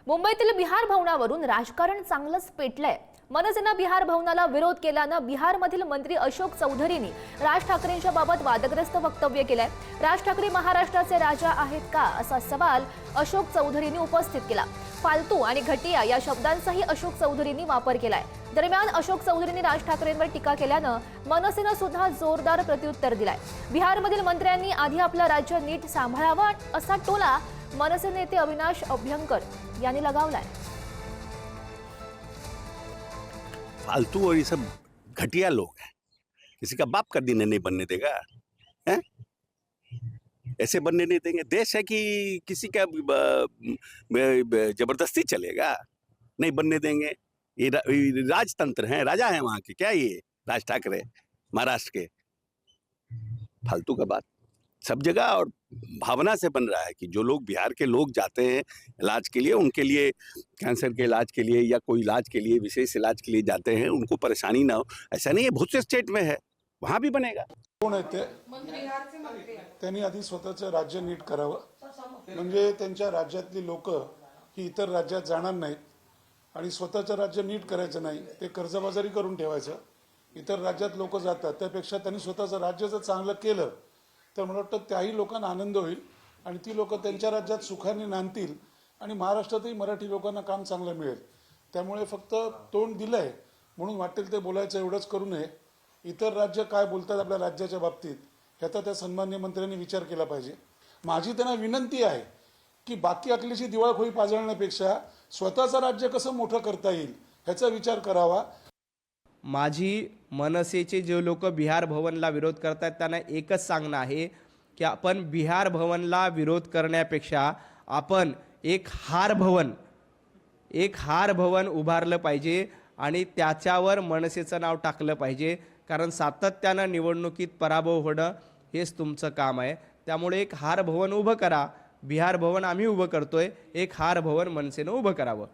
मुंबईतील बिहार भवनावरून राजकारण चांगलंच पेटलंय। मनसेनं बिहार भवनाला विरोध केल्यानं बिहारमधील मंत्री अशोक चौधरींनी राज ठाकरेंच्या बाबत वादग्रस्त वक्तव्य केलंय। राज ठाकरे महाराष्ट्राचे राजा आहेत का असा सवाल अशोक चौधरींनी उपस्थित केला। फालतू आणि घटिया या शब्दांचाही अशोक चौधरींनी वापर केलाय। दरम्यान अशोक चौधरींनी राज ठाकरेंवर टीका केल्यानं मनसेनं सुद्धा जोरदार प्रत्युत्तर दिलंय। बिहारमधील मंत्र्यांनी आधी आपलं राज्य नीट सांभाळावं असा टोला मनसे नेते अविनाश अभ्यंकर यांनी लगावलाय। फालतू और ये सब घटिया लोग हैं, किसी का बाप का दिन नहीं बनने देगा है? ऐसे बनने नहीं देंगे। देश है कि किसी का जबरदस्ती चलेगा, नहीं बनने देंगे। ये राजतंत्र है, राजा है वहां के। क्या ये राज ठाकरे महाराष्ट्र के? फालतू का बात सब जगह और भावना से बन रहा है कि जो लोग बिहार के लोग जाते हैं इलाज के लिए, उनके लिए कैंसर के इलाज के लिए या कोई इलाज के लिए, विशेष इलाज के लिए जाते हैं, उनको परेशानी ना हो। ऐसा नहीं है, बहुत से स्टेट में है, वहां भी बनेगा। कोण आहे ते? त्यांनी आधी स्वतःचं राज्य नीट करावं, म्हणजे त्यांच्या राज्यातली लोक ही इतर राज्यात जाणार नाहीत आणि स्वतःचं राज्य नीट करायचं नाही, ते कर्जबाजारी करून ठेवायचं। इतर राज्यात लोक जातात, त्यापेक्षा त्यांनी स्वतःचं राज्य जर चांगलं केलं तर मला वाटतं त्याही लोकांना आनंद होईल आणि ती लोक त्यांच्या राज्यात सुखाने नांदतील आणि महाराष्ट्रातही मराठी लोकांना काम चांगलं मिळेल। त्यामुळे फक्त तोंड दिलंय म्हणून वाटेल ते बोलायचं एवढंच करू नये। इतर राज्य काय बोलतात आपल्या राज्याच्या बाबतीत ह्याचा त्या सन्माननीय मंत्र्यांनी विचार केला पाहिजे। माझी त्यांना विनंती आहे की बाकी अकलेची दिवाळखोरी पाजळण्यापेक्षा स्वतःचं राज्य कसं मोठं करता येईल ह्याचा विचार करावा। माझी मनसेचे जे लोक बिहार भवनला विरोध करतात त्यांना एकच सांगणं आहे की आपण बिहार भवनला विरोध करण्यापेक्षा आपण एक हार भवन उभारलं पाहिजे आणि त्याच्यावर मनसेचं नाव टाकलं पाहिजे, कारण सातत्यानं निवडणुकीत पराभव होणं हेच तुमचं काम आहे। त्यामुळे एक हार भवन उभं करा। बिहार भवन आम्ही उभं करतोय, एक हार भवन मनसेनं उभं करावं।